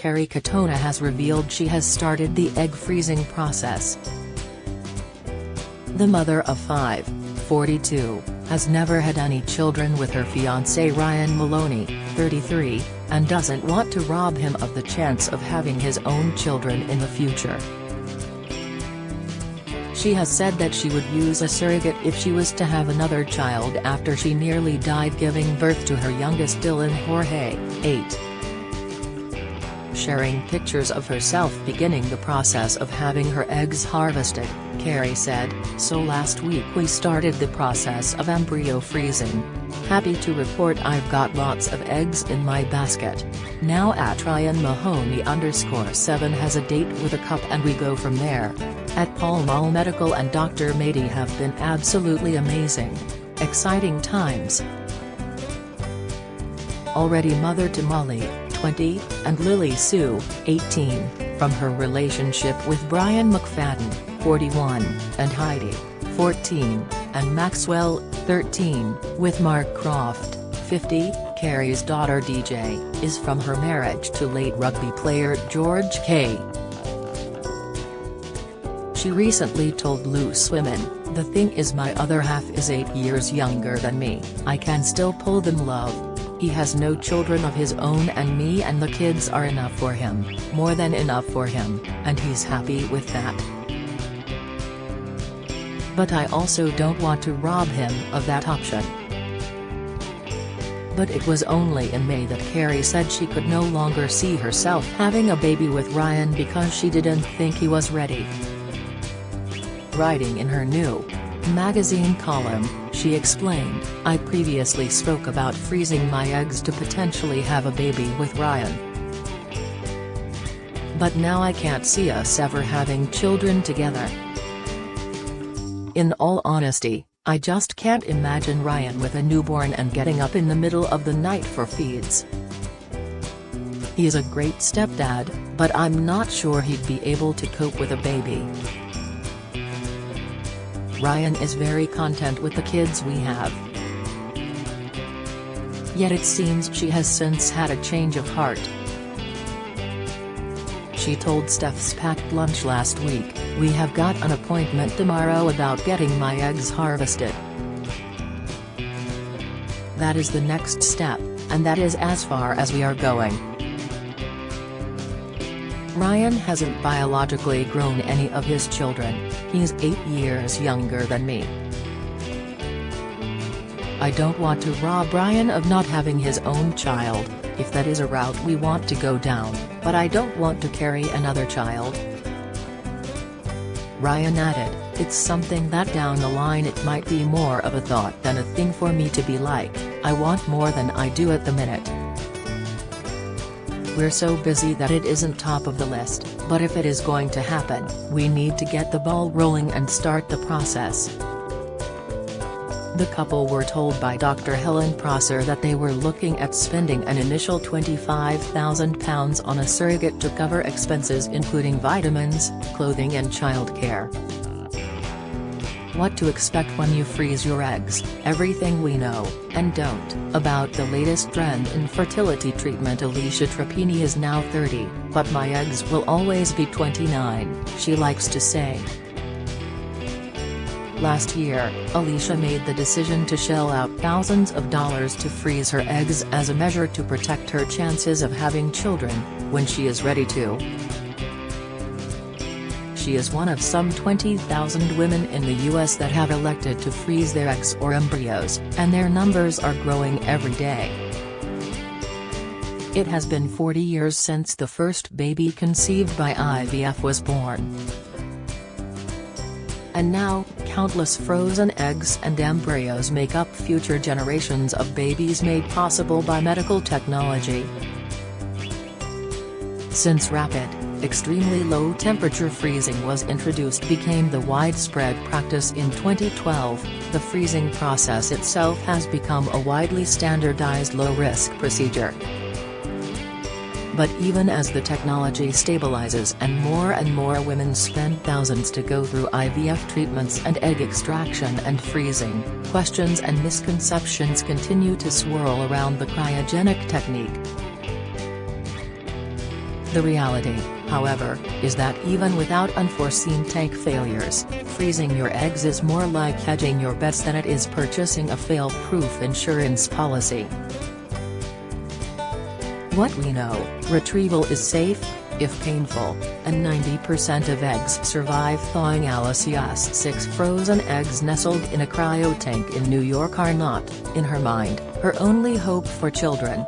Kerry Katona has revealed she has started the egg freezing process. The mother of 5, 42, has never had any children with her fiancé Ryan Maloney, 33, and doesn't want to rob him of the chance of having his own children in the future. She has said that she would use a surrogate if she was to have another child after she nearly died giving birth to her youngest Dylan Jorge, 8. Sharing pictures of herself beginning the process of having her eggs harvested, Kerry said, "So last week we started the process of embryo freezing. Happy to report I've got lots of eggs in my basket. Now at Ryan Mahoney_7 has a date with a cup and we go from there. At Pall Mall Medical and Dr. Mady have been absolutely amazing. Exciting times." Already mother to Molly, 20, and Lily Sue, 18, from her relationship with Brian McFadden, 41, and Heidi, 14, and Maxwell, 13, with Mark Croft, 50, Kerry's daughter DJ, is from her marriage to late rugby player George K. She recently told Loose Women, "The thing is my other half is 8 years younger than me, I can still pull them love. He has no children of his own and me and the kids are enough for him, more than enough for him, and he's happy with that. But I also don't want to rob him of that option." But it was only in May that Kerry said she could no longer see herself having a baby with Ryan because she didn't think he was ready. Writing in her new magazine column, she explained, "I previously spoke about freezing my eggs to potentially have a baby with Ryan. But now I can't see us ever having children together. In all honesty, I just can't imagine Ryan with a newborn and getting up in the middle of the night for feeds. He's a great stepdad, but I'm not sure he'd be able to cope with a baby. Ryan is very content with the kids we have." Yet it seems she has since had a change of heart. She told Steph's Packed Lunch last week, "We have got an appointment tomorrow about getting my eggs harvested. That is the next step, and that is as far as we are going. Ryan hasn't biologically grown any of his children, he's 8 years younger than me. I don't want to rob Ryan of not having his own child, if that is a route we want to go down, but I don't want to carry another child." Ryan added, "It's something that down the line it might be more of a thought than a thing for me to be like, I want more than I do at the minute. We're so busy that it isn't top of the list, but if it is going to happen, we need to get the ball rolling and start the process." The couple were told by Dr. Helen Prosser that they were looking at spending an initial £25,000 on a surrogate to cover expenses including vitamins, clothing and childcare. What to expect when you freeze your eggs, everything we know, and don't, about the latest trend in fertility treatment. Alicia Trappini is now 30, but my eggs will always be 29, she likes to say. Last year, Alicia made the decision to shell out thousands of dollars to freeze her eggs as a measure to protect her chances of having children, when she is ready to. She is one of some 20,000 women in the U.S. that have elected to freeze their eggs or embryos, and their numbers are growing every day. It has been 40 years since the first baby conceived by IVF was born. And now, countless frozen eggs and embryos make up future generations of babies made possible by medical technology. Since rapid, extremely low temperature freezing was introduced became the widespread practice in 2012, the freezing process itself has become a widely standardized low-risk procedure. But even as the technology stabilizes and more women spend thousands to go through IVF treatments and egg extraction and freezing, questions and misconceptions continue to swirl around the cryogenic technique. The reality, however, is that even without unforeseen tank failures, freezing your eggs is more like hedging your bets than it is purchasing a fail-proof insurance policy. What we know: retrieval is safe, if painful, and 90% of eggs survive thawing. Alicia's 6 frozen eggs nestled in a cryo tank in New York are not, in her mind, her only hope for children.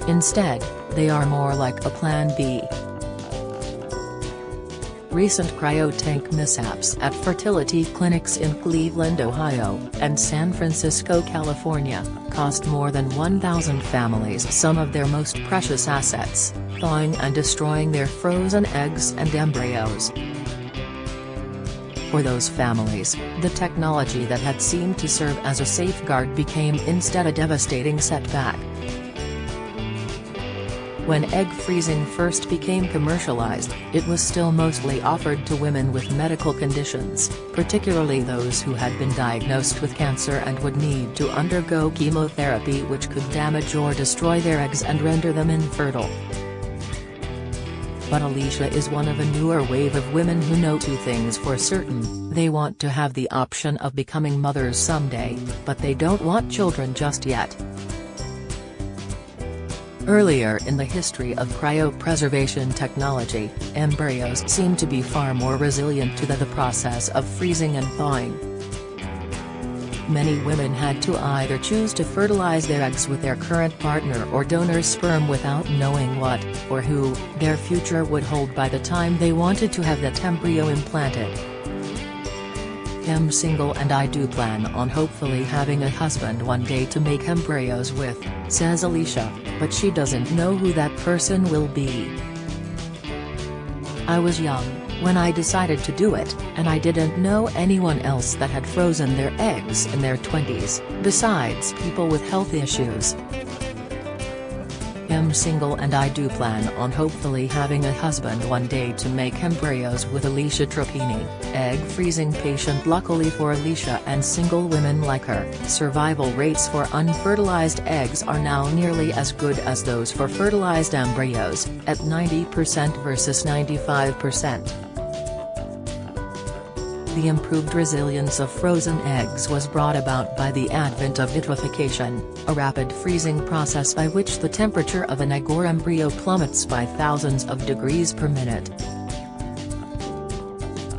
Instead, they are more like a plan B. Recent cryotank mishaps at fertility clinics in Cleveland, Ohio, and San Francisco, California, cost more than 1,000 families some of their most precious assets, thawing and destroying their frozen eggs and embryos. For those families, the technology that had seemed to serve as a safeguard became instead a devastating setback. When egg freezing first became commercialized, it was still mostly offered to women with medical conditions, particularly those who had been diagnosed with cancer and would need to undergo chemotherapy, which could damage or destroy their eggs and render them infertile. But Alicia is one of a newer wave of women who know 2 things for certain: they want to have the option of becoming mothers someday, but they don't want children just yet. Earlier in the history of cryopreservation technology, embryos seemed to be far more resilient to the process of freezing and thawing. Many women had to either choose to fertilize their eggs with their current partner or donor sperm without knowing what, or who, their future would hold by the time they wanted to have that embryo implanted. "I'm single and I do plan on hopefully having a husband one day to make embryos with," says Alicia, but she doesn't know who that person will be. "I was young when I decided to do it, and I didn't know anyone else that had frozen their eggs in their 20s, besides people with health issues. I'm single and I do plan on hopefully having a husband one day to make embryos with." Alicia Trappini, egg freezing patient. Luckily for Alicia and single women like her, survival rates for unfertilized eggs are now nearly as good as those for fertilized embryos, at 90% versus 95%. The improved resilience of frozen eggs was brought about by the advent of vitrification, a rapid freezing process by which the temperature of an egg or embryo plummets by thousands of degrees per minute.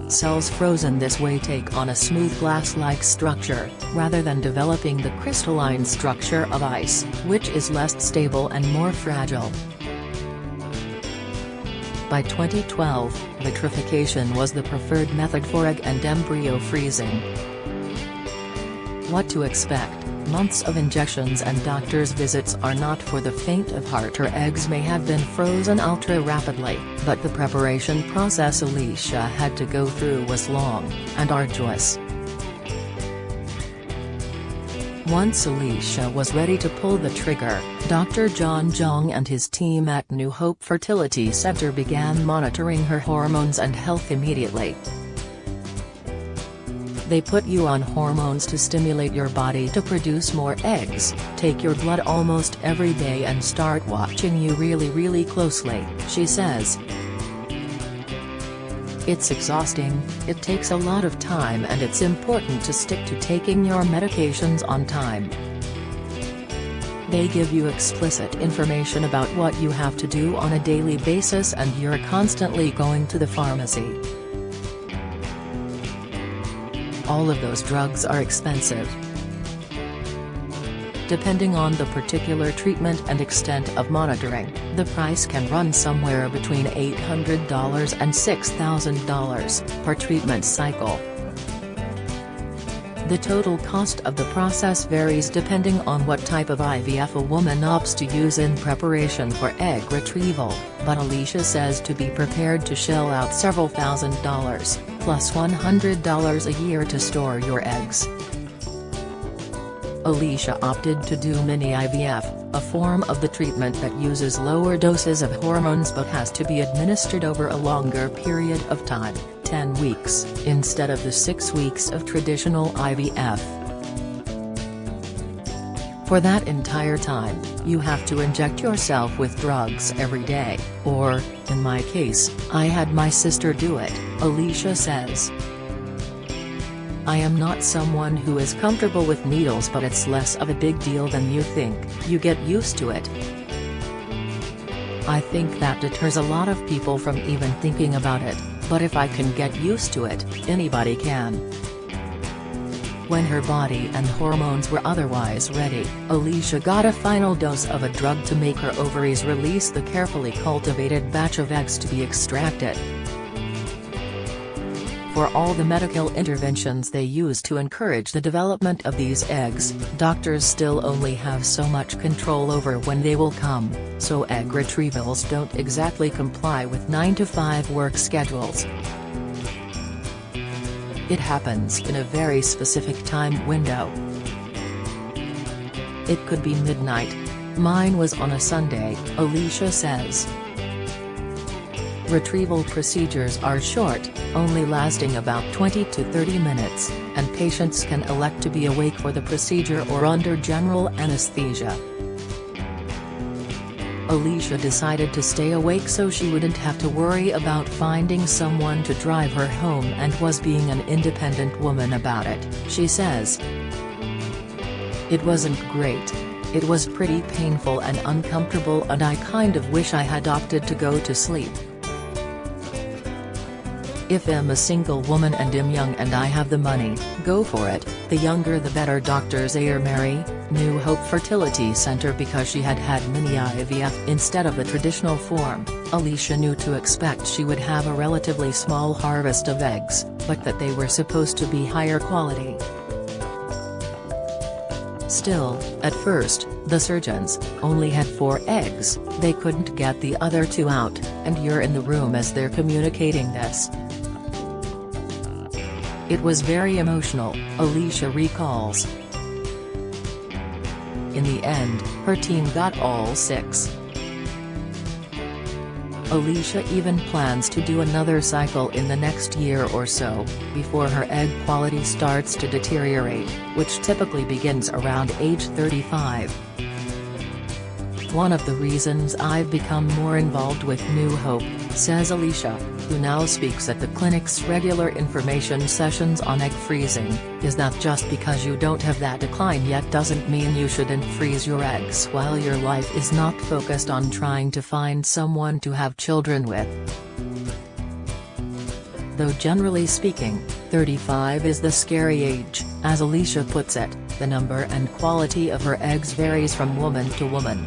Cells frozen this way take on a smooth glass-like structure, rather than developing the crystalline structure of ice, which is less stable and more fragile. By 2012, vitrification was the preferred method for egg and embryo freezing. What to expect: months of injections and doctor's visits are not for the faint of heart. Her eggs may have been frozen ultra-rapidly, but the preparation process Alicia had to go through was long and arduous. Once Alicia was ready to pull the trigger, Dr. John Jong and his team at New Hope Fertility Center began monitoring her hormones and health immediately. They put you on hormones to stimulate your body to produce more eggs, take your blood almost every day and start watching you really closely, she says. It's exhausting, it takes a lot of time, and it's important to stick to taking your medications on time. They give you explicit information about what you have to do on a daily basis, and you're constantly going to the pharmacy. All of those drugs are expensive. Depending on the particular treatment and extent of monitoring, the price can run somewhere between $800 and $6,000 per treatment cycle. The total cost of the process varies depending on what type of IVF a woman opts to use in preparation for egg retrieval, but Alicia says to be prepared to shell out several $1,000s, plus $100 a year to store your eggs. Alicia opted to do mini IVF, a form of the treatment that uses lower doses of hormones but has to be administered over a longer period of time, 10 weeks, instead of the 6 weeks of traditional IVF. For that entire time, you have to inject yourself with drugs every day, or, in my case, I had my sister do it, Alicia says. I am not someone who is comfortable with needles, but it's less of a big deal than you think. You get used to it. I think that deters a lot of people from even thinking about it, but if I can get used to it, anybody can. When her body and hormones were otherwise ready, Alicia got a final dose of a drug to make her ovaries release the carefully cultivated batch of eggs to be extracted. For all the medical interventions they use to encourage the development of these eggs, doctors still only have so much control over when they will come, so egg retrievals don't exactly comply with 9-to-5 work schedules. It happens in a very specific time window. It could be midnight. Mine was on a Sunday, Alicia says. Retrieval procedures are short, only lasting about 20 to 30 minutes, and patients can elect to be awake for the procedure or under general anesthesia. Alicia decided to stay awake so she wouldn't have to worry about finding someone to drive her home and was being an independent woman about it, she says. It wasn't great. It was pretty painful and uncomfortable, and I kind of wish I had opted to go to sleep. If I'm a single woman and am young and I have the money, go for it, the younger the better. Dr. Zaire Mary, New Hope Fertility Center. Because she had had mini IVF instead of the traditional form, Alicia knew to expect she would have a relatively small harvest of eggs, but that they were supposed to be higher quality. Still, at first, the surgeons only had 4 eggs, they couldn't get the other 2 out, and you're in the room as they're communicating this. It was very emotional, Alicia recalls. In the end, her team got all 6. Alicia even plans to do another cycle in the next year or so, before her egg quality starts to deteriorate, which typically begins around age 35. One of the reasons I've become more involved with New Hope, says Alicia, who now speaks at the clinic's regular information sessions on egg freezing, is that just because you don't have that decline yet doesn't mean you shouldn't freeze your eggs while your life is not focused on trying to find someone to have children with. Though generally speaking, 35 is the scary age, as Alicia puts it, the number and quality of her eggs varies from woman to woman.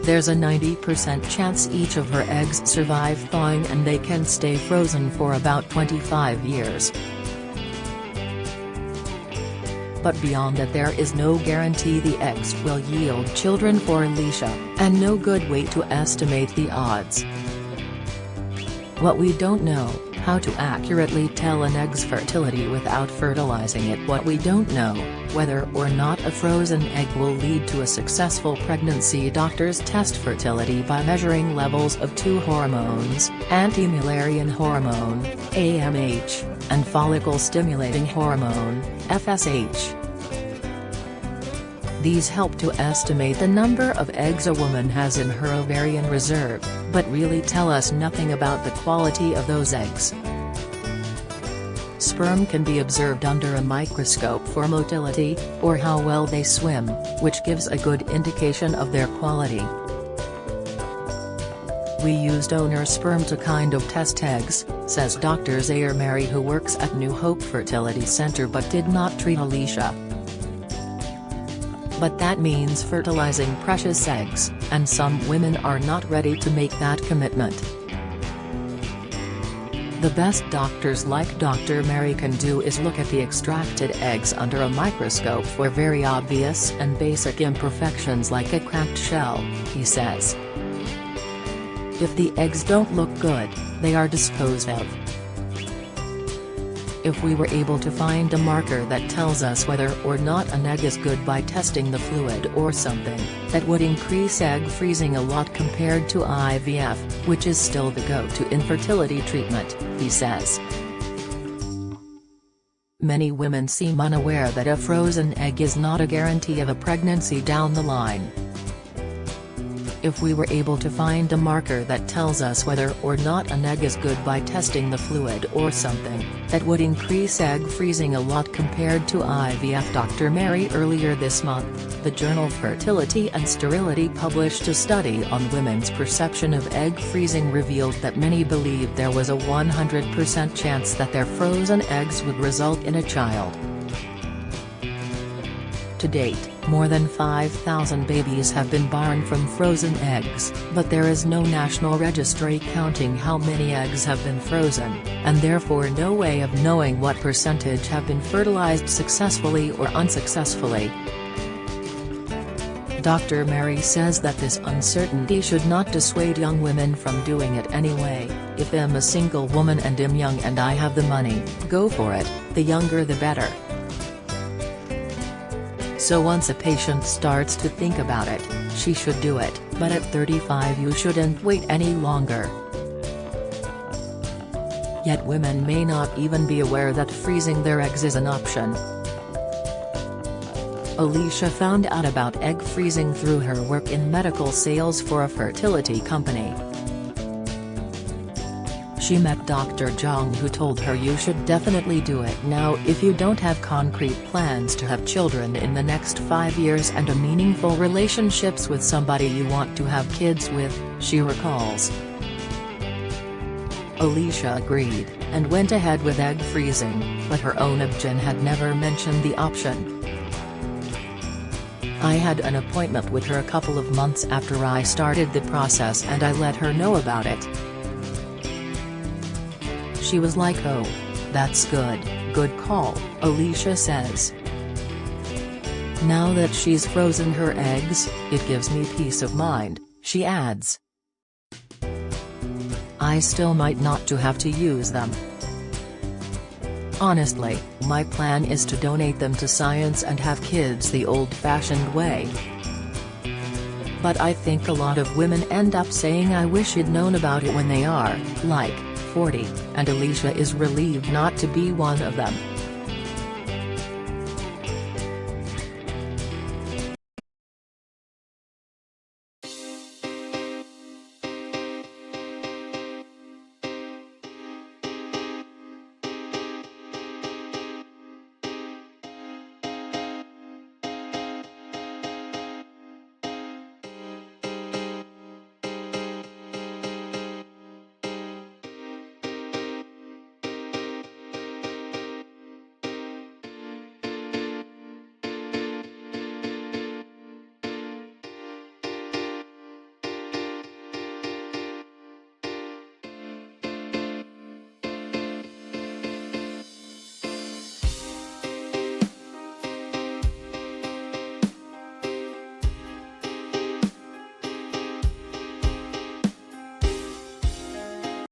There's a 90% chance each of her eggs survive thawing, and they can stay frozen for about 25 years. But beyond that, there is no guarantee the eggs will yield children for Alicia, and no good way to estimate the odds. What we don't know, how to accurately tell an egg's fertility without fertilizing it. What we don't know, whether or not a frozen egg will lead to a successful pregnancy. Doctors test fertility by measuring levels of 2 hormones, anti-Mullerian hormone, AMH, and follicle-stimulating hormone, FSH. These help to estimate the number of eggs a woman has in her ovarian reserve, but really tell us nothing about the quality of those eggs. Sperm can be observed under a microscope for motility, or how well they swim, which gives a good indication of their quality. We used donor sperm to kind of test eggs, says Dr. Zaire Mary, who works at New Hope Fertility Center but did not treat Alicia. But that means fertilizing precious eggs, and some women are not ready to make that commitment. The best doctors like Dr. Mary can do is look at the extracted eggs under a microscope for very obvious and basic imperfections like a cracked shell, he says. If the eggs don't look good, they are disposed of. If we were able to find a marker that tells us whether or not an egg is good by testing the fluid or something, that would increase egg freezing a lot compared to IVF, which is still the go-to infertility treatment, he says. Many women seem unaware that a frozen egg is not a guarantee of a pregnancy down the line. If we were able to find a marker that tells us whether or not an egg is good by testing the fluid or something, that would increase egg freezing a lot compared to IVF. Dr. Mary. Earlier this month, the journal Fertility and Sterility published a study on women's perception of egg freezing revealed that many believed there was a 100% chance that their frozen eggs would result in a child. To date, more than 5,000 babies have been born from frozen eggs, but there is no national registry counting how many eggs have been frozen, and therefore no way of knowing what percentage have been fertilized successfully or unsuccessfully. Dr. Mary says that this uncertainty should not dissuade young women from doing it anyway. If I'm a single woman and I'm young and I have the money, go for it, the younger the better. So once a patient starts to think about it, she should do it, but at 35 you shouldn't wait any longer. Yet women may not even be aware that freezing their eggs is an option. Alicia found out about egg freezing through her work in medical sales for a fertility company. She met Dr. Zhang, who told her you should definitely do it now if you don't have concrete plans to have children in the next 5 years and a meaningful relationships with somebody you want to have kids with, she recalls. Alicia agreed, and went ahead with egg freezing, but her own obgyn had never mentioned the option. I had an appointment with her a couple of months after I started the process and I let her know about it. She was like, "Oh, that's good call," Alicia says. Now that she's frozen her eggs, it gives me peace of mind, she adds. I still might not have to use them. Honestly, my plan is to donate them to science and have kids the old-fashioned way. But I think a lot of women end up saying I wish I'd known about it when they are, like, 40, and Alicia is relieved not to be one of them.